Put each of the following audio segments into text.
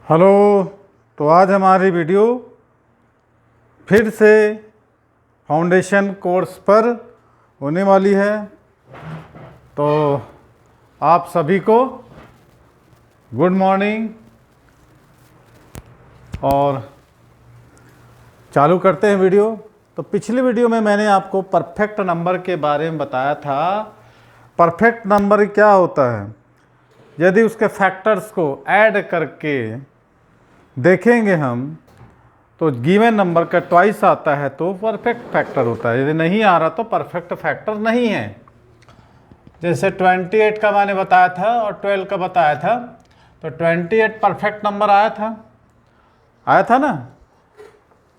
Hello. तो आज हमारी वीडियो फिर से फाउंडेशन कोर्स पर होने वाली है। तो आप सभी को गुड मॉर्निंग और चालू करते हैं वीडियो। तो पिछली वीडियो में मैंने आपको परफेक्ट नंबर के बारे में बताया था। परफेक्ट नंबर क्या होता है? यदि उसके फैक्टर्स को ऐड करके देखेंगे हम तो गिवन नंबर का ट्वाइस आता है तो परफेक्ट फैक्टर होता है। यदि नहीं आ रहा तो परफेक्ट फैक्टर नहीं है। जैसे 28 का मैंने बताया था और 12 का बताया था, तो 28 परफेक्ट नंबर आया था ना।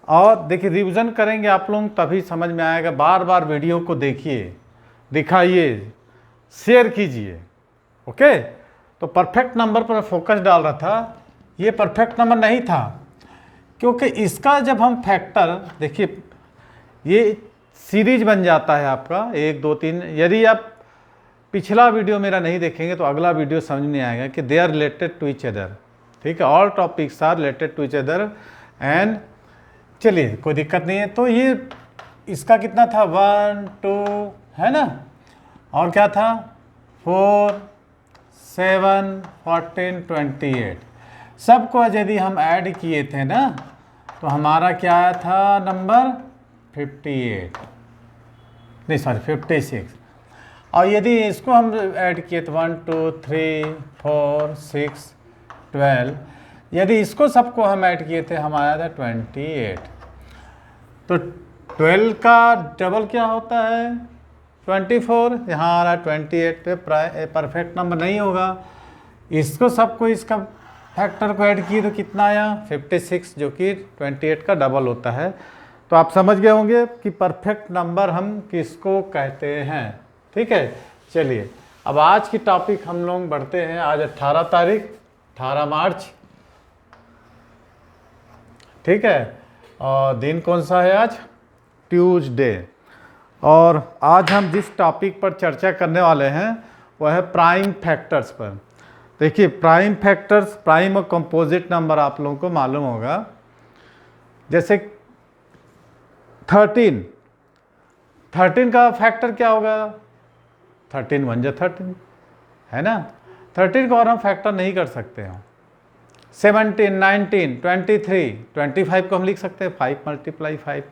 और देखिए रिवीजन करेंगे आप लोग तभी समझ में आएगा। बार बार वीडियो को देखिए, दिखाइए, शेयर कीजिए। ओके। तो परफेक्ट नंबर पर फोकस डाल रहा था। ये परफेक्ट नंबर नहीं था क्योंकि इसका जब हम फैक्टर देखिए, ये सीरीज बन जाता है आपका 1 2 3। यदि आप पिछला वीडियो मेरा नहीं देखेंगे तो अगला वीडियो समझ नहीं आएगा कि they are related to each other. ठीक है, all topics are related to each other. And चलिए कोई दिक्कत नहीं है। तो ये इसका कितना था 1 2 है ना, और क्या था 4 7 14 28। सबको यदि हम ऐड किए थे ना तो हमारा क्या आया था नंबर 58, नहीं सॉरी 56। और यदि इसको हम ऐड किए तो 1 2 3 4 6 12, यदि इसको सबको हम ऐड किए थे हम आया था 28। तो 12 का डबल क्या होता है 24। यहाँ आ रहा है 28 पे परफेक्ट नंबर नहीं होगा। इसको सबको इसका फैक्टर को ऐड किए तो कितना आया 56, जो कि 28 का डबल होता है। तो आप समझ गए होंगे कि परफेक्ट नंबर हम किसको कहते हैं। ठीक है, चलिए अब आज की टॉपिक हम लोग बढ़ते हैं। आज 18 तारीख 18 मार्च। ठीक है, और दिन कौन सा है आज? ट्यूसडे। और आज हम जिस टॉपिक पर चर्चा करने वाले हैं वह है प्राइम फैक्टर्स पर। देखिए प्राइम फैक्टर्स, प्राइम और कंपोजिट नंबर आप लोगों को मालूम होगा। जैसे 13 का फैक्टर क्या होगा 13 1 जा 13 है ना। 13 को और हम फैक्टर नहीं कर सकते हैं। 17 19 23 25 को हम लिख सकते हैं 5 × 5।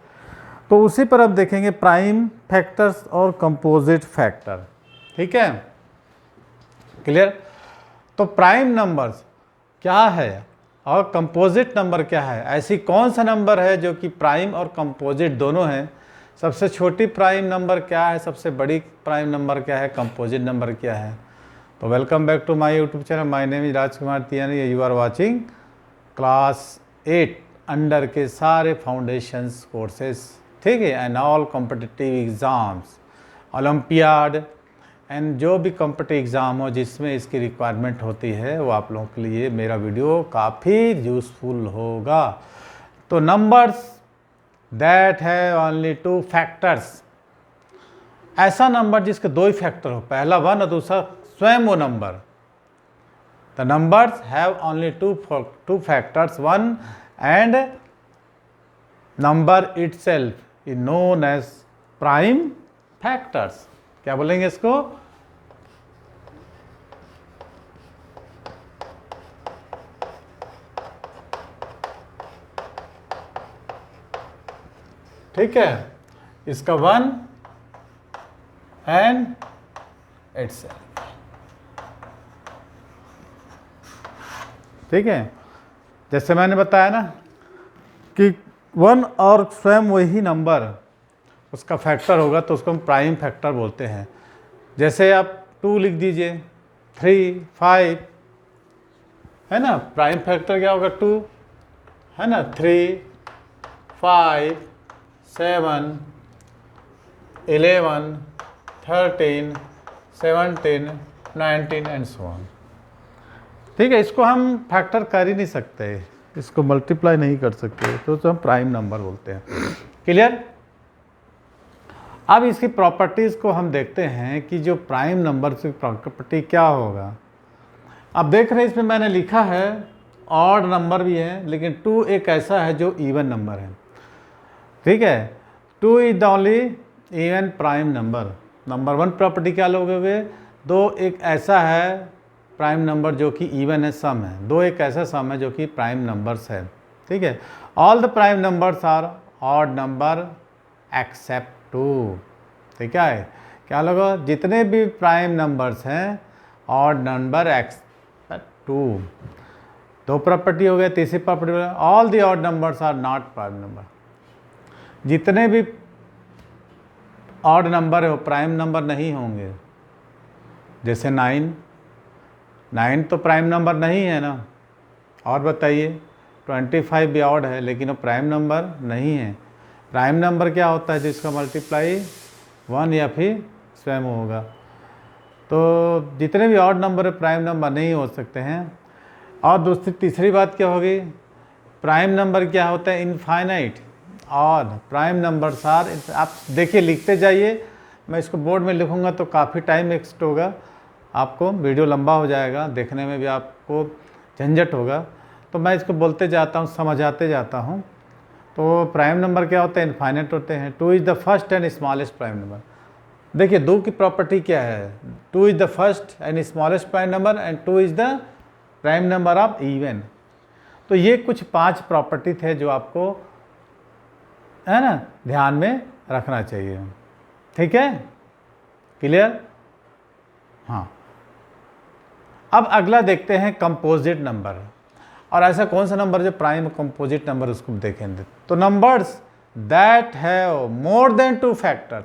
तो उसी पर अब देखेंगे प्राइम फैक्टर्स और कंपोजिट फैक्टर। ठीक है, क्लियर। तो प्राइम नंबर्स क्या है और कंपोजिट नंबर क्या है? ऐसी कौन सा नंबर है जो कि प्राइम और कंपोजिट दोनों हैं? सबसे छोटी प्राइम नंबर क्या है, सबसे बड़ी प्राइम नंबर क्या है, कंपोजिट नंबर क्या है? तो welcome back to my YouTube channel. My name is Rajkumar Tiwari. You are watching class 8 under के सारे फाउंडेशंस कोर्सेज। ठीक है, and all competitive exams, olympiad and जो भी कॉम्पिटिटिव एग्ज़ाम हो जिसमें इसकी रिक्वायरमेंट होती है वो आप लोगों के लिए मेरा वीडियो काफ़ी यूज़फुल होगा। तो नंबर्स दैट है ओनली 2 फैक्टर्स। ऐसा नंबर जिसके 2 ही फैक्टर हो, पहला 1 और दूसरा स्वयं वो number. The numbers have only 2 factors 1 and number itself is known as prime factors. क्या बोलेंगे इसको? ठीक है, इसका 1 एंड इटसेल्फ। ठीक है, जैसे मैंने बताया ना कि 1 और स्वयं वही नंबर उसका फैक्टर होगा तो उसको हम प्राइम फैक्टर बोलते हैं। जैसे आप 2 लिख दीजिए, 3 5 है ना। प्राइम फैक्टर क्या होगा 2 है ना। 3 5 7 11 13 17 19 एंड सो ऑन। ठीक है, इसको हम फैक्टर कर ही नहीं सकते, इसको मल्टीप्लाई नहीं कर सकते, तो हम प्राइम नंबर बोलते हैं। क्लियर। अब इसकी प्रॉपर्टीज़ को हम देखते हैं कि जो प्राइम नंबर की प्रॉपर्टी क्या होगा। अब देख रहे हैं इसमें मैंने लिखा है ऑड नंबर भी है, लेकिन 2 एक ऐसा है जो इवन नंबर है। ठीक है, 2 is the only even prime number. Number 1 property क्या लोगे? 2 एक ऐसा है प्राइम नंबर जो कि इवन है, सम है। 2 एक ऐसा सम है जो कि प्राइम नंबर्स है। ठीक है, all the prime numbers are odd number except 2। ठीक है, क्या लोगो? जितने भी प्राइम नंबर्स हैं ऑड नंबर एक्सेप्ट 2। 2 प्रॉपर्टी हो गए। तीसरी property all the odd numbers are not prime number. जितने भी ऑड नंबर है वो प्राइम नंबर नहीं होंगे। जैसे 9 तो प्राइम नंबर नहीं है ना। और बताइए 25 भी ऑड है लेकिन वो प्राइम नंबर नहीं है। प्राइम नंबर क्या होता है? जिसका मल्टीप्लाई 1 या फिर स्वयं होगा। तो जितने भी ऑड नंबर है प्राइम नंबर नहीं हो सकते हैं। और तीसरी बात क्या होगी? प्राइम नंबर क्या होता है? इनफाइनाइट। और प्राइम नंबर्स आर, आप देखिए लिखते जाइए, मैं इसको बोर्ड में लिखूंगा तो काफ़ी टाइम वेस्ट होगा, आपको वीडियो लंबा हो जाएगा, देखने में भी आपको झंझट होगा, तो मैं इसको बोलते जाता हूँ, समझाते जाता हूँ। तो प्राइम नंबर क्या होते हैं? इनफाइनाइट होते हैं। 2 is the first and smallest prime number. देखिए 2 की प्रॉपर्टी क्या है? 2 is the first and smallest prime number and 2 is the prime number of even. तो ये कुछ 5 प्रॉपर्टी थे जो आपको, है ना, ध्यान में रखना चाहिए। ठीक है, क्लियर? हाँ, अब अगला देखते हैं कंपोजिट नंबर। और ऐसा कौन सा नंबर जो प्राइम कंपोजिट नंबर, उसको देखेंगे। तो numbers that have more than 2 factors,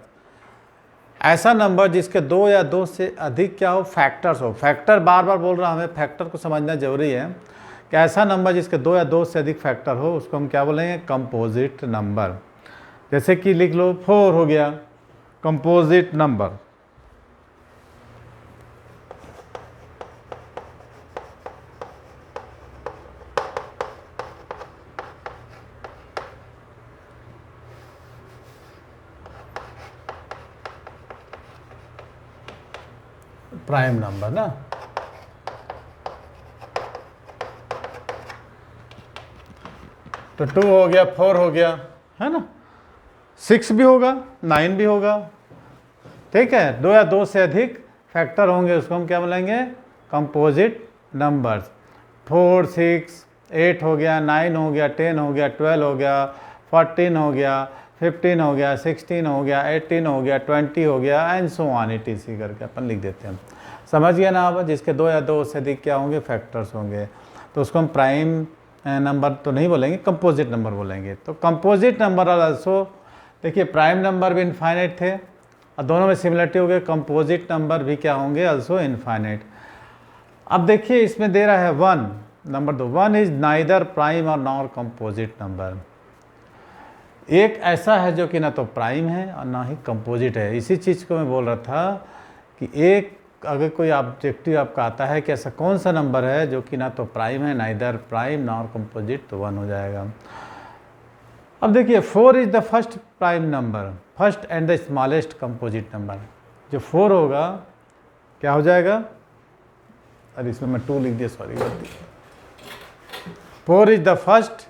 ऐसा नंबर जिसके 2 या 2 से अधिक क्या हो? फैक्टर्स हो। फैक्टर बार बार बोल रहा हूँ, हमें फैक्टर को समझना जरूरी है कि ऐसा नंबर जिसके 2 या 2 से अधिक फैक्टर हो उसको हम क्या बोलेंगे? Composite number. जैसे कि लिख लो 4 हो गया कंपोजिट नंबर। प्राइम नंबर ना। तो 2 हो गया, 4 हो गया, है ना, 6 भी होगा, 9 भी होगा। ठीक है, 2 या 2 से अधिक फैक्टर होंगे उसको हम क्या बोलेंगे? Composite numbers. 4, 6, 8 हो गया, 9 हो गया, 10 हो गया, 12 हो गया, 14 हो गया, 15 हो गया, 16 हो गया, 18 हो गया, 20 हो गया, एंड सो ऑन etc करके अपन लिख देते हैं। समझ गया ना आप? जिसके 2 या 2 से अधिक क्या होंगे? फैक्टर्स होंगे। तो उसको हम प्राइम नंबर तो नहीं बोलेंगे, कंपोजिट नंबर बोलेंगे। तो कंपोजिट नंबर और ऑल्सो, देखिए प्राइम नंबर भी इनफाइनाइट थे और दोनों में सिमिलरिटी हो गई। कंपोजिट नंबर भी क्या होंगे? Also infinite. अब देखिए इसमें दे रहा है 1, नंबर 2, 1 इज नाइदर प्राइम और नॉर कंपोजिट नंबर। एक ऐसा है जो कि ना तो प्राइम है और ना ही कंपोजिट है। इसी चीज़ को मैं बोल रहा था कि एक अगर कोई ऑब्जेक्टिव आपका आता है कि ऐसा कौन सा नंबर है जो कि ना तो प्राइम है, नाइदर प्राइम नॉर कंपोजिट, तो 1 हो जाएगा। अब देखिए 4 is the first prime number, first and the smallest composite number. जो 4 होगा क्या हो जाएगा? अरे इसमें मैं 2 लिख दिया, सॉरी गलती। 4 इज द फर्स्ट,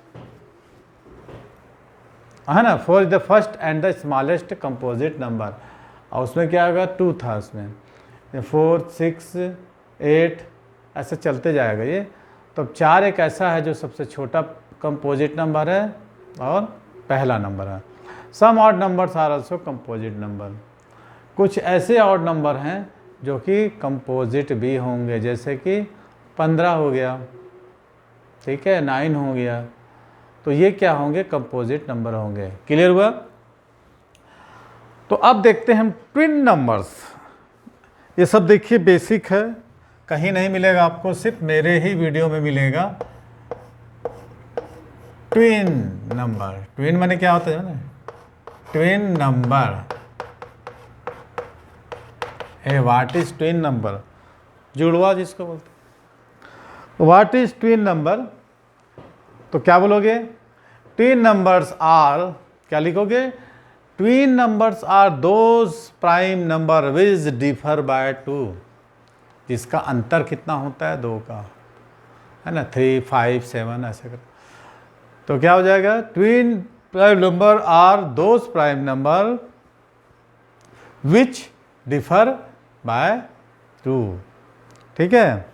है ना, 4 is the first and the smallest composite number. और उसमें क्या होगा? 2 था उसमें। 4, 6, 8 ऐसे चलते जाएगा ये। तो 4 एक ऐसा है जो सबसे छोटा कंपोजिट नंबर है और पहला नंबर है। Some odd numbers are also composite number. कुछ ऐसे ऑड नंबर हैं जो कि कंपोजिट भी होंगे, जैसे कि 15 हो गया, ठीक है, 9 हो गया। तो ये क्या होंगे? कंपोजिट नंबर होंगे। क्लियर हुआ? तो अब देखते हैं हम ट्विन नंबर्स। ये सब देखिए बेसिक है, कहीं नहीं मिलेगा आपको, सिर्फ मेरे ही वीडियो में मिलेगा। ट्विन नंबर, ट्विन माने क्या होता है ना? Twin number. Uh what is twin number? जुड़वा जिसको बोलते। What is twin number? तो क्या बोलोगे? ट्विन नंबर्स आर, क्या लिखोगे? Twin numbers are those prime number which differ by 2, जिसका अंतर कितना होता है? 2 का, है ना, 3, 5, 7 ऐसे कर। तो क्या हो जाएगा, twin prime number are those prime number which differ by 2। ठीक है,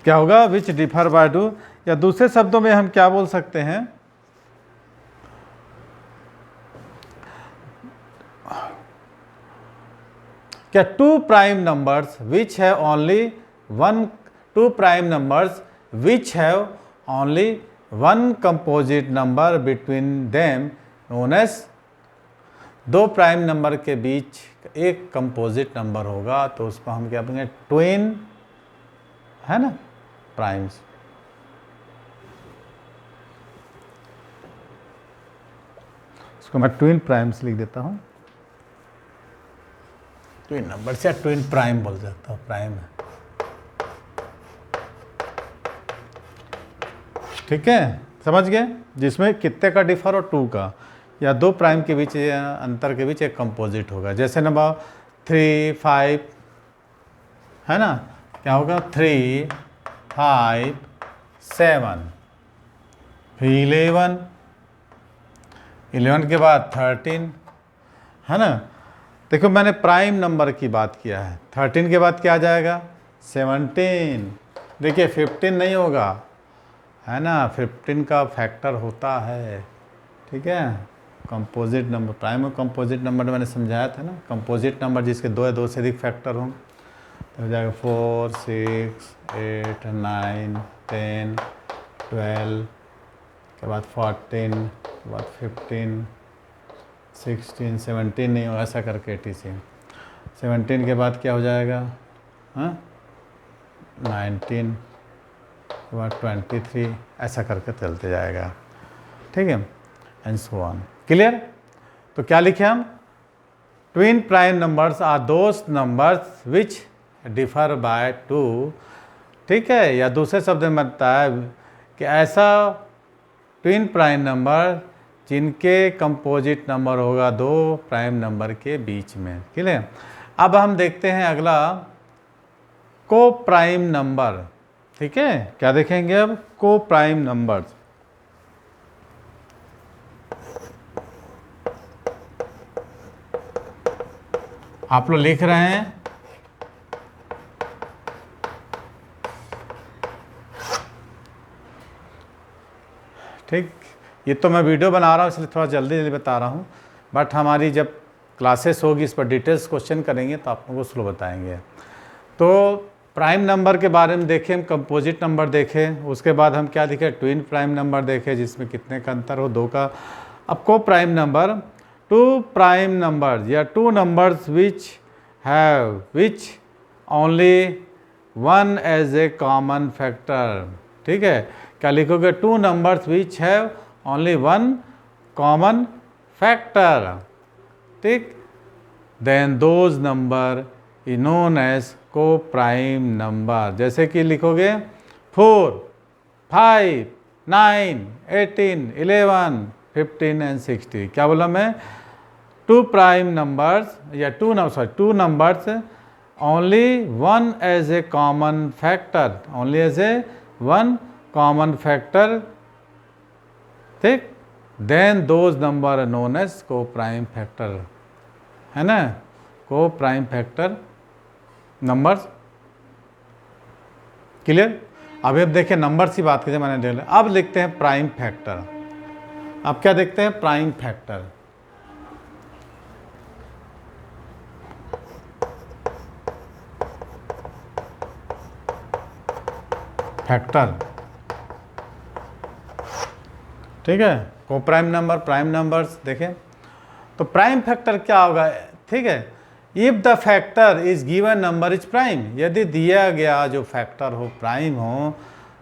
क्या होगा, विच डिफर बाय 2, या दूसरे शब्दों में हम क्या बोल सकते हैं, क्या two prime numbers which have only one, two prime numbers which have only one composite number between them known as, दो प्राइम नंबर के बीच एक कंपोजिट नंबर होगा तो उसको हम क्या बोलेंगे, ट्विन, है ना, प्राइम्स। इसको मैं ट्विन प्राइम्स लिख देता हूं, ट्विन नंबर से ट्विन प्राइम बोल जाता हूं, प्राइम है। ठीक है, समझ गए, जिसमें कितने का डिफर और 2 का, या दो प्राइम के बीच अंतर के बीच एक कंपोजिट होगा। जैसे नंबर 3, 5, है ना, क्या होगा, 3, 5, 7, फिर 11 के बाद 13, है ना। देखो मैंने प्राइम नंबर की बात किया है, 13 के बाद क्या आ जाएगा, 17। देखिए 15 नहीं होगा, है ना, 15 का फैक्टर होता है। ठीक है, कंपोजिट नंबर, प्राइम और कंपोजिट नंबर मैंने समझाया था ना, कंपोजिट नंबर जिसके दो या दो से अधिक फैक्टर हों तो हो जाएगा 4, 6, 8, 9, 10, 12 के बाद 14 के बाद 15, 16, 17 नहीं होगा, ऐसा करके 86, 17 के बाद क्या हो जाएगा, हाँ 19 के बाद 23, ऐसा करके चलते जाएगा। ठीक है, एंड सो ऑन। क्लियर। तो क्या लिखे हम, twin prime numbers are those numbers which differ by 2। ठीक है, या दूसरे शब्द में बताया कि ऐसा ट्विन प्राइम नंबर जिनके कंपोजिट नंबर होगा दो प्राइम नंबर के बीच में। क्लियर। अब हम देखते हैं अगला, को प्राइम नंबर। ठीक है, क्या देखेंगे अब, को प्राइम नंबर्स। आप लोग लिख रहे हैं, ठीक, ये तो मैं वीडियो बना रहा हूँ इसलिए थोड़ा जल्दी जल्दी बता रहा हूँ, बट हमारी जब क्लासेस होगी इस पर डिटेल्स क्वेश्चन करेंगे तो आप लोगों को स्लो बताएंगे। तो प्राइम नंबर के बारे में देखें, हम कंपोजिट नंबर देखें, उसके बाद हम क्या देखें, ट्विन प्राइम नंबर देखें जिसमें कितने का अंतर हो, दो का। अब co prime number, two prime number या two numbers which have which only one as a common factor. ठीक है, क्या लिखोगे, two numbers which have only one common factor. ठीक, then those number is known as co prime number. जैसे कि लिखोगे 4, 5, 9, 18, 11, 15 and 60। क्या बोला मैं, टू प्राइम नंबर्स या two numbers only one as a common factor, only as a one common factor. ठीक, then those number are known as co prime factor, है ना, को प्राइम फैक्टर नंबर्स। क्लियर। अभी अब देखिए नंबर्स की बात कीजिए, मैंने डेल, अब लिखते हैं प्राइम फैक्टर। अब क्या देखते हैं, प्राइम फैक्टर। फैक्टर, ठीक है, को प्राइम नंबर, प्राइम नंबर्स देखें तो प्राइम फैक्टर क्या होगा। ठीक है, if the factor is given number is prime, यदि दिया गया जो फैक्टर हो प्राइम हो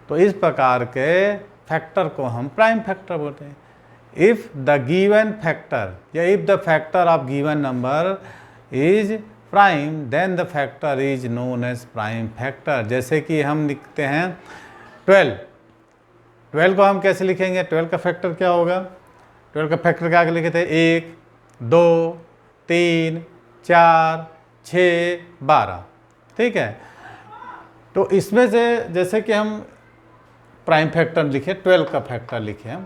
तो इस प्रकार के फैक्टर को हम प्राइम फैक्टर बोलते हैं। इफ द गिवन फैक्टर या if the factor of given number is prime then the factor is known as prime factor. जैसे कि हम लिखते हैं 12 को हम कैसे लिखेंगे, 12 का फैक्टर क्या होगा, 12 का फैक्टर क्या लिखे थे, 1, 2, 3, 4, 6, 12। ठीक है, तो इसमें से जैसे कि हम प्राइम फैक्टर लिखे, 12 का फैक्टर लिखे हम।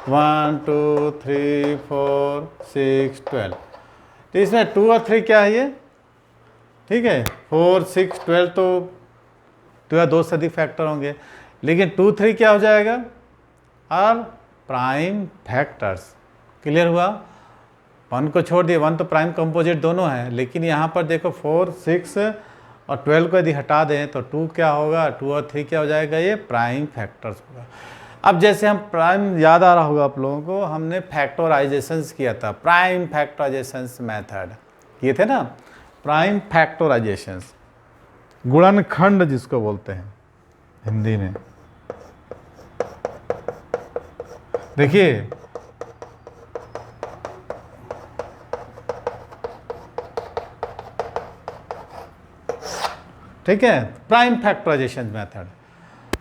1 2 3 4 6 12। तो इसमें 2 और 3 क्या है ये, ठीक है, 4 6 12 तो या 2 से अधिक फैक्टर होंगे, लेकिन 2 3 क्या हो जाएगा, और प्राइम फैक्टर्स। क्लियर हुआ। 1 को छोड़ दिए, 1 तो प्राइम कंपोजिट दोनों हैं, लेकिन यहाँ पर देखो 4 6 और 12 को यदि हटा दें तो 2 क्या होगा, 2 और 3 क्या हो जाएगा, ये प्राइम फैक्टर्स होगा। अब जैसे हम प्राइम, याद आ रहा होगा आप लोगों को, हमने फैक्टराइजेशंस किया था, प्राइम फैक्टराइजेशंस मेथड किए थे ना, प्राइम फैक्टराइजेशंस, गुणनखंड जिसको बोलते हैं हिंदी में। देखिए ठीक है, प्राइम फैक्टराइजेशन मेथड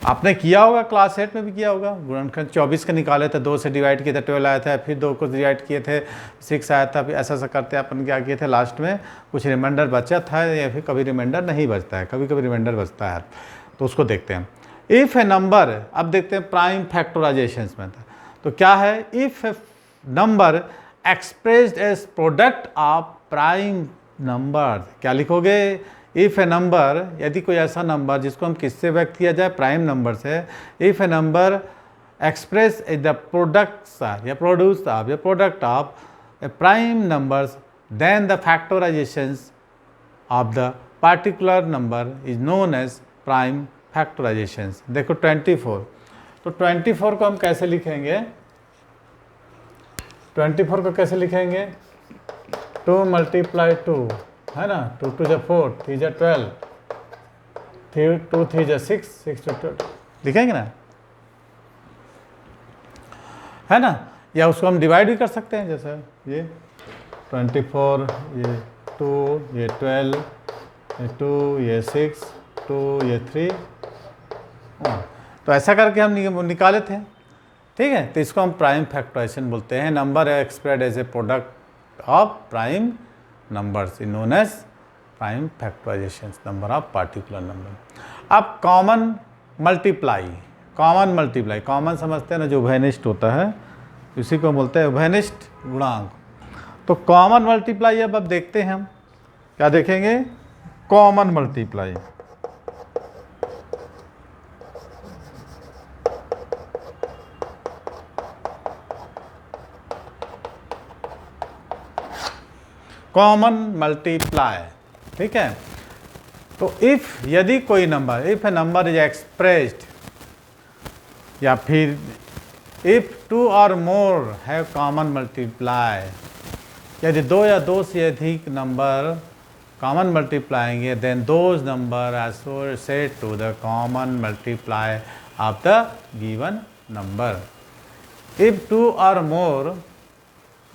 आपने किया होगा, क्लास 8 में भी किया होगा। गुणनखंड 24 के निकाले थे, 2 से डिवाइड किए थे, 12 आया था, फिर 2 को डिवाइड किए थे, 6 आया था, फिर ऐसा ऐसा करते अपन क्या किए थे, लास्ट में कुछ रिमाइंडर बचा था, या फिर कभी रिमाइंडर नहीं बचता है, कभी कभी रिमाइंडर बचता है, तो उसको देखते हैं। इफ़ ए नंबर, अब देखते हैं प्राइम फैक्टराइजेशन में, तो क्या है, if a number expressed as product of prime number, क्या लिखोगे, इफ़ ए नंबर, यदि कोई ऐसा नंबर जिसको हम किससे व्यक्त किया जाए, प्राइम नंबर से, if a number express the products या प्रोड्यूस ऑफ या product of a prime numbers, then the factorizations of the particular number is known as prime factorizations. देखो 24, तो 24 को हम कैसे लिखेंगे, 24 को कैसे लिखेंगे, 2 × 2 है ना, 2 2 × 4, 3 × 12, 2 3 × 6, 6 × 12 लिखेंगे ना, है ना, या उसको हम डिवाइड भी कर सकते हैं, जैसे ये 24, ये 2, ये 12, ये 2, ये 6, 2, ये 3, तो ऐसा करके हम निकाले थे, ठीक है। तो इसको हम प्राइम फैक्टराइजेशन बोलते हैं। Number expressed as a product of prime numbers is known as prime factorization, number of particular number. अब कॉमन मल्टीप्लाई, कॉमन समझते हैं ना, जो उभयनिष्ठ होता है, इसी को बोलते हैं उभयनिष्ठ गुणांक। तो कॉमन मल्टीप्लाई अब देखते हैं हम, क्या देखेंगे, कॉमन मल्टीप्लाई। कॉमन मल्टीप्लाई, ठीक है। तो इफ, यदि कोई number, if A number is expressed, या फिर if 2 or more have common multiply, यदि 2 या 2 से अधिक नंबर कॉमन मल्टीप्लाएंगे, then those number are set to the common multiply of the given number. If 2 or more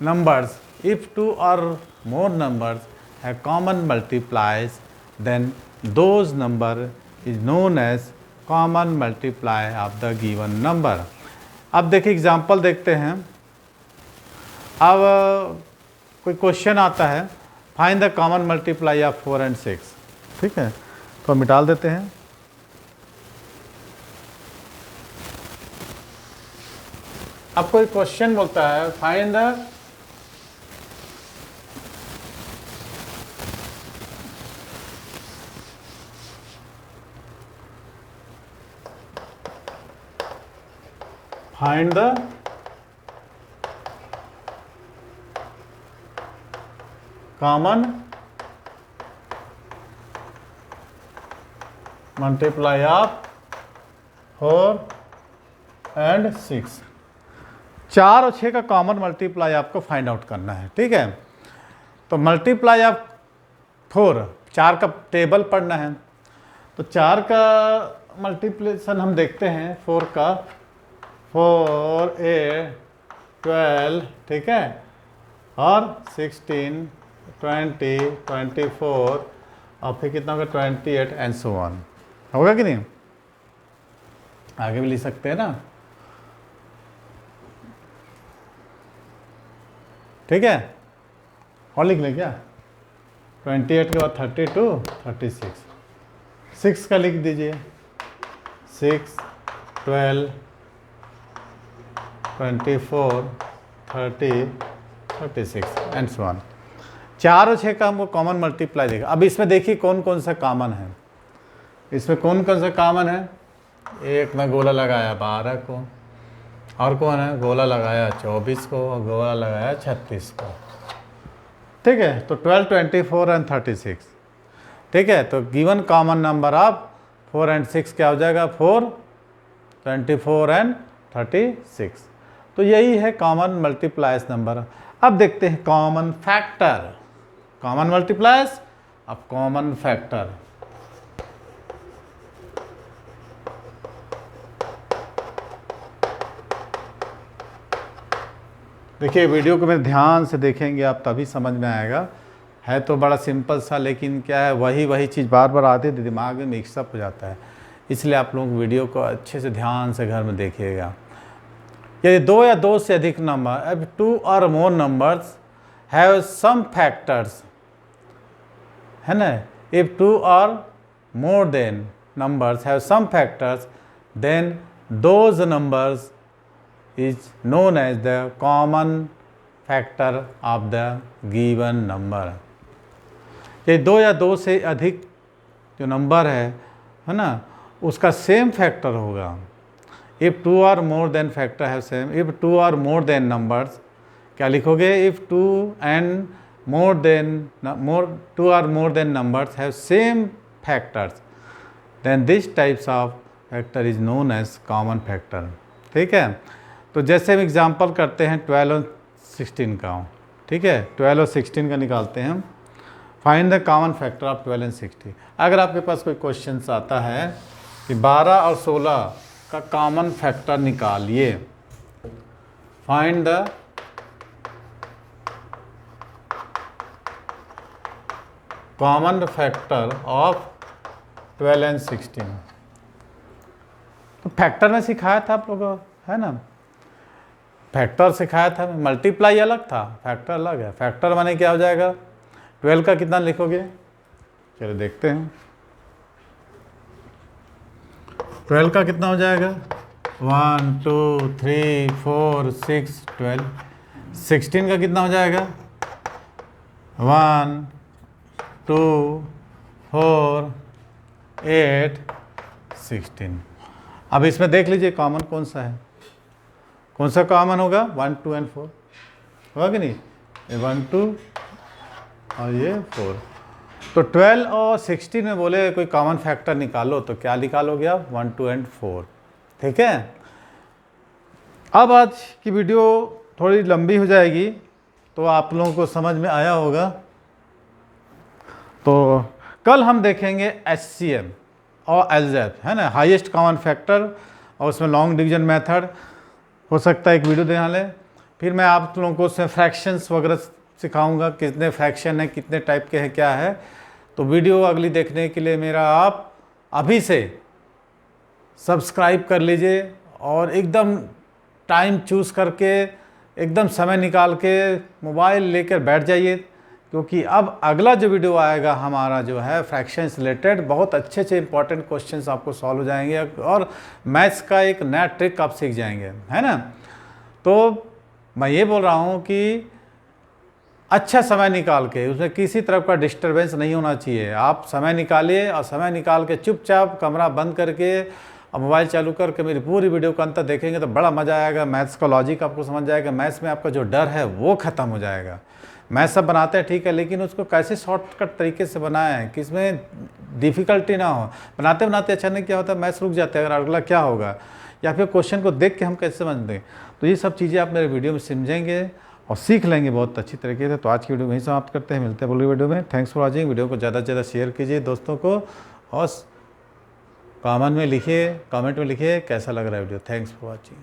numbers, if 2 or more numbers have common multipliers, then those number is known as common multiply of the given number। अब देखिए example देखते हैं। अब कोई question आता है, find the common multiply of 4 and 6, ठीक है, तो हम मिटाल देते हैं। अब कोई क्वेश्चन बोलता है find the common multiply of 4 and 6। 4 और 6 का कॉमन मल्टीप्लाई आपको फाइंड आउट करना है, ठीक है। तो मल्टीप्लाई ऑफ 4 का टेबल पढ़ना है, तो 4 का मल्टीप्लिकेशन हम देखते हैं, 4 का 4 8 12, ठीक है, और 16 20 24 और फिर कितना होगा 28 एंड सो ऑन। होगा कि नहीं, आगे भी लिख सकते हैं ना, ठीक है। और लिख लें क्या, 28 के बाद 32 36, 6 का लिख दीजिए, 6, 12, 24, 30, 36 एंड सो ऑन। 4 और 6 का हमको कॉमन मल्टीप्लाई देगा। अब इसमें देखिए कौन कौन सा कॉमन है। इसमें कौन कौन सा कॉमन है? एक में गोला लगाया 12 को, और कौन है? गोला लगाया 24 को, और गोला लगाया 36 को। ठीक है, तो 12, 24 एंड 36। ठीक है, तो given common number of 4 and 6 क्या हो जाएगा? 4, 24 एंड 36। तो यही है कॉमन मल्टीप्लायर्स नंबर। अब देखते हैं कॉमन फैक्टर। कॉमन मल्टीप्लायर्स, अब कॉमन फैक्टर। देखिए वीडियो को मेरे ध्यान से देखेंगे आप, तभी समझ में आएगा। है तो बड़ा सिंपल सा, लेकिन क्या है, वही चीज़ बार बार आती है तो दिमाग में मिक्सअप हो जाता है। इसलिए आप लोग वीडियो को अच्छे से ध्यान से घर में देखिएगा। यदि 2 या 2 से अधिक नंबर, अब 2 or more numbers have some factors, है ना, if 2 or more than numbers have some factors, then those numbers is known as the common factor of the given number। ये 2 या 2 से अधिक जो नंबर है ना, उसका सेम फैक्टर होगा। If 2 or more then factor है same, if 2 or more than numbers, क्या लिखोगे? If 2 and more than 2 or more than numbers have same factors, then this types of factor is known as common factor. ठीक है, तो जैसे हम example करते हैं 12 और 16 का। ठीक है, 12 और 16 का निकालते हैं हम। Find the common factor of 12 and 16। अगर आपके पास कोई क्वेश्चन आता है कि 12 और 16 का कॉमन फैक्टर निकालिए, find the common factor of 12 and 16। तो फैक्टर में सिखाया था आप लोगों को, है ना, फैक्टर सिखाया था। मल्टीप्लाई अलग था, फैक्टर अलग है। फैक्टर माने क्या हो जाएगा? 12 का कितना लिखोगे? चलो देखते हैं। 12 का कितना हो जाएगा? 1, 2, 3, 4, 6, 12। 16 का कितना हो जाएगा? 1, 2, 4, 8, 16। अब इसमें देख लीजिए कॉमन कौन सा है। कौन सा कॉमन होगा? 1, 2 एंड 4 होगा कि नहीं? 1, 2 और ये 4। तो 12 और 16 में बोले कोई कॉमन फैक्टर निकालो, तो क्या निकालोगे आप? 1, 2 एंड 4। ठीक है, अब आज की वीडियो थोड़ी लंबी हो जाएगी, तो आप लोगों को समझ में आया होगा। तो कल हम देखेंगे HCM और LCM, है ना, हाईएस्ट कॉमन फैक्टर, और उसमें लॉन्ग डिवीजन मेथड हो सकता है एक वीडियो देना ले। फिर मैं आप लोगों को उसमें फ्रैक्शंस वगैरह सिखाऊंगा, कितने फ्रैक्शन है, कितने टाइप के हैं, क्या है। तो वीडियो अगली देखने के लिए मेरा आप अभी से सब्सक्राइब कर लीजिए, और एकदम टाइम चूज़ करके, एकदम समय निकाल के मोबाइल लेकर बैठ जाइए, क्योंकि अब अगला जो वीडियो आएगा हमारा जो है फ्रैक्शन से रिलेटेड, बहुत अच्छे अच्छे इंपॉर्टेंट क्वेश्चंस आपको सॉल्व हो जाएंगे, और मैथ्स का एक नया ट्रिक आप सीख जाएंगे, है ना। तो मैं ये बोल रहा हूँ कि अच्छा समय निकाल के, उसमें किसी तरह का डिस्टर्बेंस नहीं होना चाहिए। आप समय निकालिए, और समय निकाल के चुपचाप कमरा बंद करके और मोबाइल चालू करके मेरी पूरी वीडियो का अंत देखेंगे तो बड़ा मज़ा आएगा। मैथ्स का लॉजिक आपको समझ जाएगा, मैथ्स में आपका जो डर है वो ख़त्म हो जाएगा। मैथ सब बनाते हैं ठीक है, लेकिन उसको कैसे शॉर्टकट तरीके से बनाएं कि इसमें डिफ़िकल्टी ना हो। बनाते बनाते अचानक क्या होता है, मैथ्स रुक जाते हैं, अगर अगला क्या होगा, या फिर क्वेश्चन को देख के हम कैसे समझ दें। तो ये सब चीज़ें आप मेरे वीडियो में समझेंगे और सीख लेंगे बहुत अच्छी तरीके से। तो आज की वीडियो वहीं समाप्त करते हैं, मिलते हैं अगली वीडियो में। Thanks for watching. वीडियो को ज़्यादा से ज़्यादा शेयर कीजिए दोस्तों को, और कमेंट में लिखिए कैसा लग रहा है वीडियो। Thanks for watching.